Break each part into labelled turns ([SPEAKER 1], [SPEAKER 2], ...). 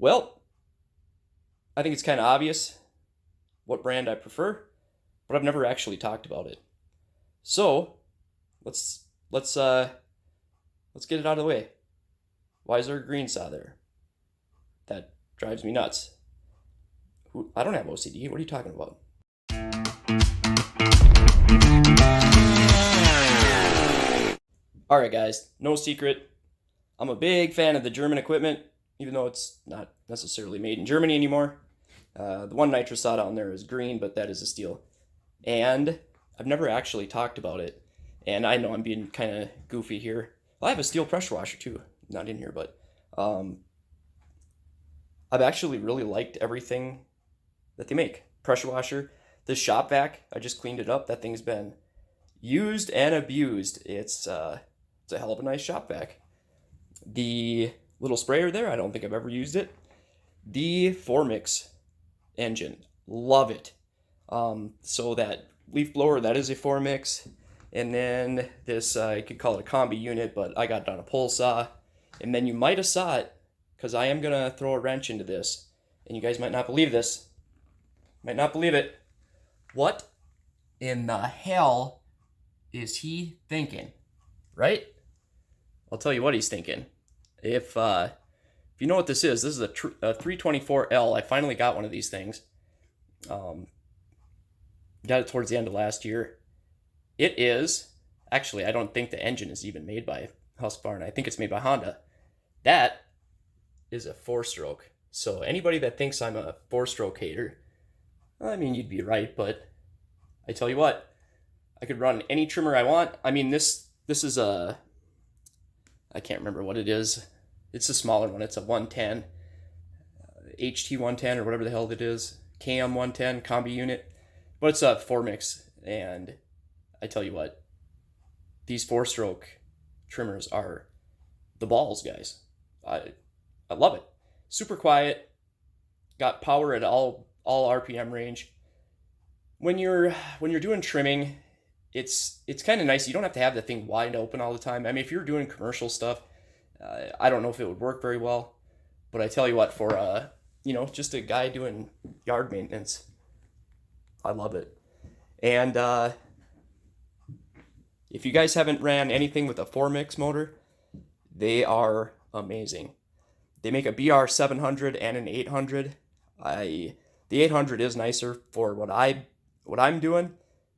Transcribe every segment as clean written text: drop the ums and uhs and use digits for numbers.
[SPEAKER 1] Well, I think it's kind of obvious what brand I prefer, but I've never actually talked about it. So let's let's uh let's get it out of the way. Why is there a green saw there? That drives me nuts. I don't have OCD. What are you talking about? All right, guys. No secret. I'm a big fan of the German equipment, even though it's not necessarily made in Germany anymore. The one nitro saw down there is green, but that is a STIHL. And I've never actually talked about it. And I know I'm being kind of goofy here. Well, I have a STIHL pressure washer too. Not in here, but I've actually really liked everything that they make. Pressure washer. This shop vac, I just cleaned it up. That thing's been used and abused. It's a hell of a nice shop vac. The little sprayer there, I don't think I've ever used it. The 4-mix engine, love it. So that leaf blower, that is a 4-mix. And then this, you could call it a combi unit, but I got it on a pole saw. And then you might have saw it, because I am going to throw a wrench into this. And you guys might not believe this. Might not believe it. What in the hell is he thinking? Right? I'll tell you what he's thinking. If you know what this is a 324L. I finally got one of these things. Got it towards the end of last year. It is, actually, I don't think the engine is even made by HUSQVARNA. I think it's made by Honda. That is a 4-stroke. So anybody that thinks I'm a 4-stroke hater, I mean, you'd be right, but I tell you what, I could run any trimmer I want. I mean, this is a, I can't remember what it is. It's a smaller one. It's a 110, HT 110 or whatever the hell it is. KM 110 combi unit. But it's a 4-mix, and I tell you what, these 4-stroke trimmers are the balls, guys. I love it. Super quiet. Got power at all RPM range. When you're doing trimming, it's kind of nice. You don't have to have the thing wide open all the time. I mean, if you're doing commercial stuff, I don't know if it would work very well. But I tell you what, for just a guy doing yard maintenance, I love it. And if you guys haven't ran anything with a 4-mix motor, they are amazing. They make a BR 700 and an 800. The 800 is nicer for what I'm doing.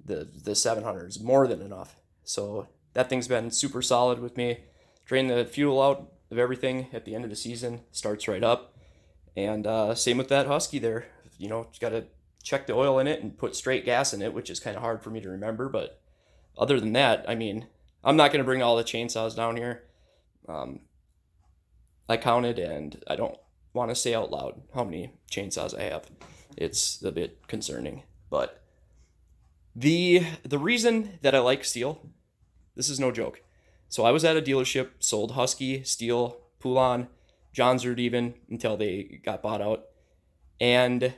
[SPEAKER 1] The 700 is more than enough. So that thing's been super solid with me. Drain the fuel out of everything at the end of the season. Starts right up. And same with that Husky there. Just got to check the oil in it and put straight gas in it, which is kind of hard for me to remember. But other than that, I mean, I'm not going to bring all the chainsaws down here. I counted, and I don't want to say out loud how many chainsaws I have. It's a bit concerning. But the reason that I like STIHL, this is no joke. So I was at a dealership, sold Husky, STIHL, Poulan, Johnsrud even, until they got bought out. And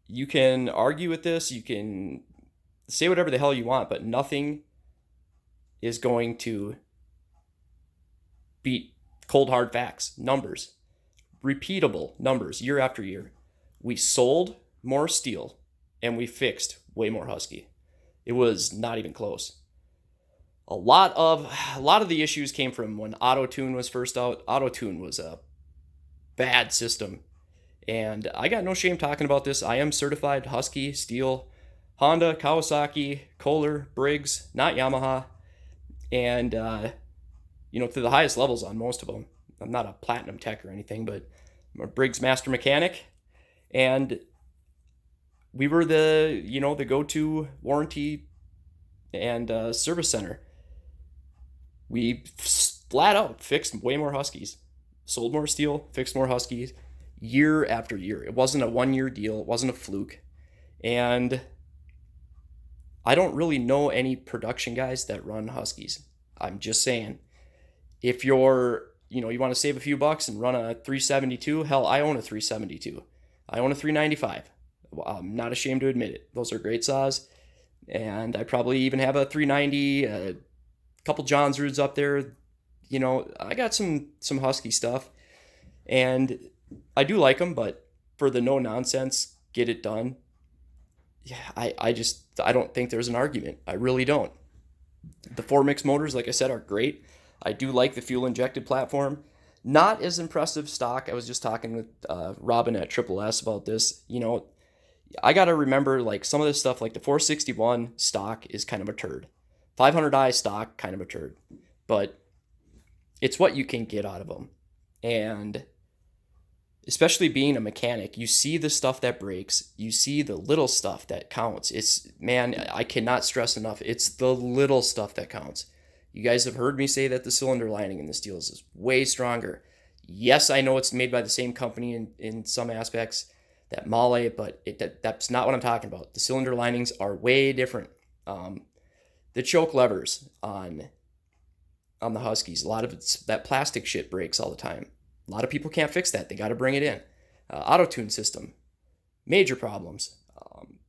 [SPEAKER 1] you can argue with this, you can say whatever the hell you want, but nothing is going to beat cold hard facts, numbers, repeatable numbers year after year. We sold more STIHL and we fixed way more Husky. It was not even close. A lot of the issues came from when Auto-Tune was first out. Auto-Tune was a bad system, and I got no shame talking about this. I am certified Husky, STIHL, Honda, Kawasaki, Kohler, Briggs, not Yamaha, and to the highest levels on most of them. I'm not a platinum tech or anything, but I'm a Briggs master mechanic, and we were the go-to warranty and service center. We flat out fixed way more Huskies, sold more STIHL, fixed more Huskies year after year. It wasn't a 1-year deal. It wasn't a fluke. And I don't really know any production guys that run Huskies. I'm just saying, if you want to save a few bucks and run a 372, hell, I own a 372. I own a 395. I'm not ashamed to admit it. Those are great saws. And I probably even have a 390, a couple Johnsruds up there. I got some Husky stuff. And I do like them, but for the no nonsense, get it done. Yeah, I don't think there's an argument. I really don't. The four mix motors, like I said, are great. I do like the fuel injected platform. Not as impressive stock. I was just talking with Robin at Triple S about this. I got to remember like some of this stuff, like the 461 stock is kind of a turd. 500i stock, kind of a turd. But it's what you can get out of them. And especially being a mechanic, you see the stuff that breaks, you see the little stuff that counts. Man, I cannot stress enough, it's the little stuff that counts. You guys have heard me say that the cylinder lining in the steels is way stronger. Yes, I know it's made by the same company in some aspects, that Mahle, but that's not what I'm talking about. The cylinder linings are way different. The choke levers on the Huskies, a lot of it's that plastic shit breaks all the time. A lot of people can't fix that. They got to bring it in. Auto-tune system, major problems.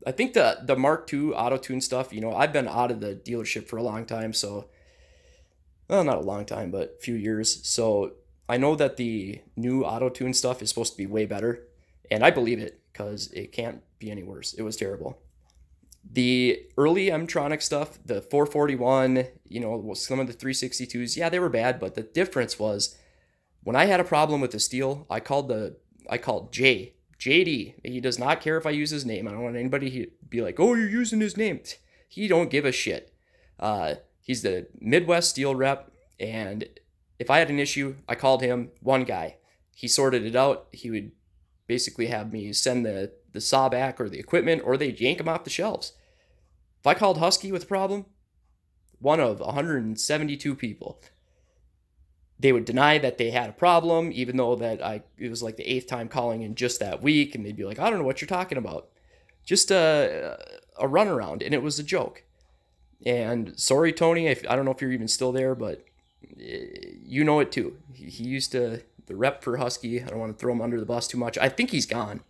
[SPEAKER 1] I think the Mark II auto-tune stuff, I've been out of the dealership for a long time, so, well, not a long time, but a few years. So I know that the new auto-tune stuff is supposed to be way better, and I believe it because it can't be any worse. It was terrible. The early M-Tronic stuff, the 441, some of the 362s, yeah, they were bad, but the difference was when I had a problem with the steel, I called JD. He does not care if I use his name. I don't want anybody to be like, oh, you're using his name. He don't give a shit. He's the Midwest steel rep, and if I had an issue, I called him, one guy. He sorted it out. He would basically have me send the saw back or the equipment, or they'd yank them off the shelves. If I called Husky with a problem, one of 172 people, they would deny that they had a problem, even though it was like the 8th time calling in just that week, and they'd be like, I don't know what you're talking about. Just a runaround, and it was a joke. And sorry, Tony, I don't know if you're even still there, but you know it too. He used to, the rep for Husky, I don't want to throw him under the bus too much. I think he's gone,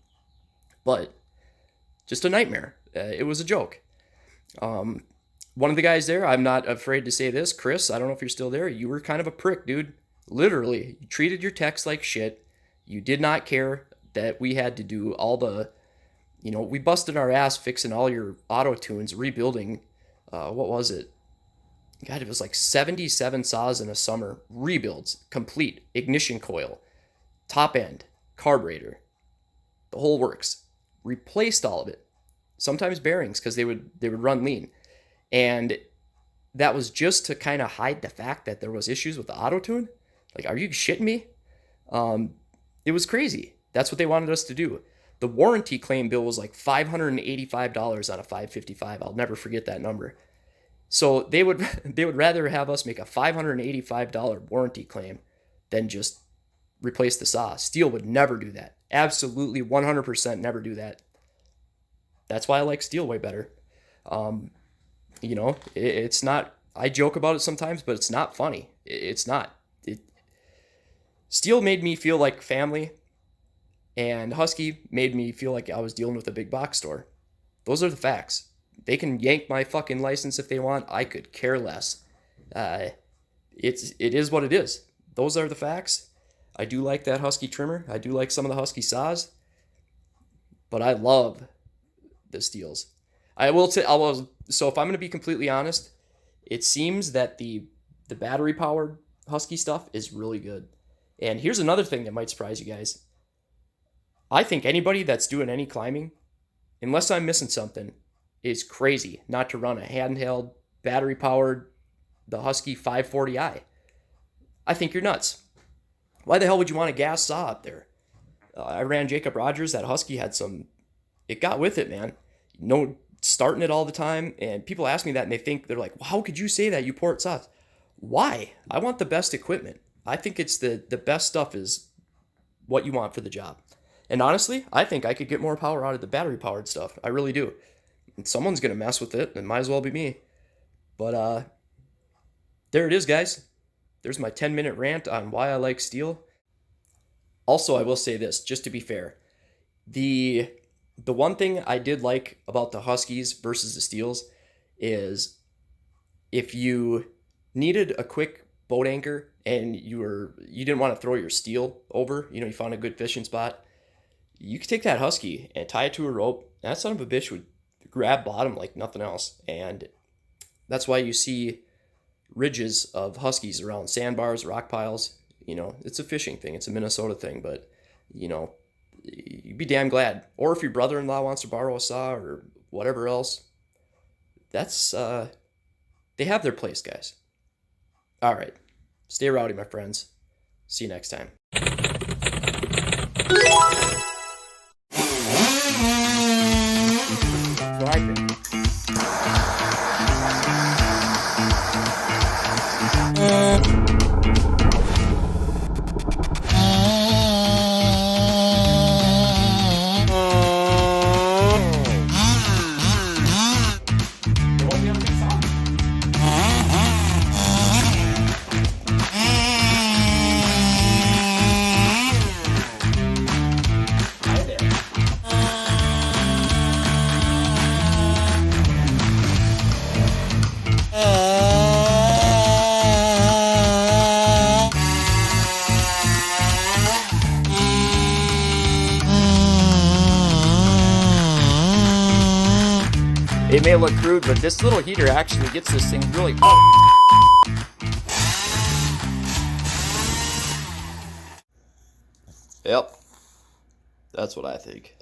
[SPEAKER 1] but just a nightmare. It was a joke. One of the guys there, I'm not afraid to say this, Chris, I don't know if you're still there, you were kind of a prick, dude. Literally, you treated your techs like shit. You did not care that we had to do all the, we busted our ass fixing all your auto tunes, rebuilding, what was it? God, it was like 77 saws in a summer, rebuilds, complete, ignition coil, top end, carburetor, the whole works. Replaced all of it. Sometimes bearings, because they would run lean. And that was just to kind of hide the fact that there was issues with the auto tune. Like, are you shitting me? It was crazy. That's what they wanted us to do. The warranty claim bill was like $585 on a 555. I'll never forget that number. So they would rather have us make a $585 warranty claim than just replace the saw. Steel would never do that. Absolutely 100% never do that. That's why I like steel way better. It's not, I joke about it sometimes, but it's not funny. It's not. Steel made me feel like family, and Husky made me feel like I was dealing with a big box store. Those are the facts. They can yank my fucking license if they want. I could care less. It is what it is. Those are the facts. I do like that Husky trimmer. I do like some of the Husky saws, but I love the steels. So if I'm going to be completely honest, it seems that the battery powered Husky stuff is really good. And here's another thing that might surprise you guys. I think anybody that's doing any climbing, unless I'm missing something, is crazy not to run a handheld battery powered the Husky 540i. I think you're nuts. Why the hell would you want a gas saw up there? I ran Jacob Rogers. That Husky had it got with it, man. Starting it all the time, and people ask me that, and they're like, well, how could you say that? You port saws. Why? I want the best equipment. I think it's the best stuff is what you want for the job. And honestly, I think I could get more power out of the battery powered stuff. I really do. And someone's gonna mess with it, and it might as well be me. But there it is, guys. There's my 10-minute rant on why I like steel. Also, I will say this, just to be fair. The one thing I did like about the Huskies versus the Steels is if you needed a quick boat anchor and you didn't want to throw your steel over, you found a good fishing spot, you could take that Husky and tie it to a rope. And that son of a bitch would grab bottom like nothing else. And that's why you see ridges of Huskies around sandbars, rock piles. It's a fishing thing. It's a Minnesota thing, but you'd be damn glad. Or if your brother-in-law wants to borrow a saw or whatever else, that's they have their place, guys. All right, stay rowdy, my friends. See you next time. So I think. It may look crude, but this little heater actually gets this thing really. Yep, that's what I think.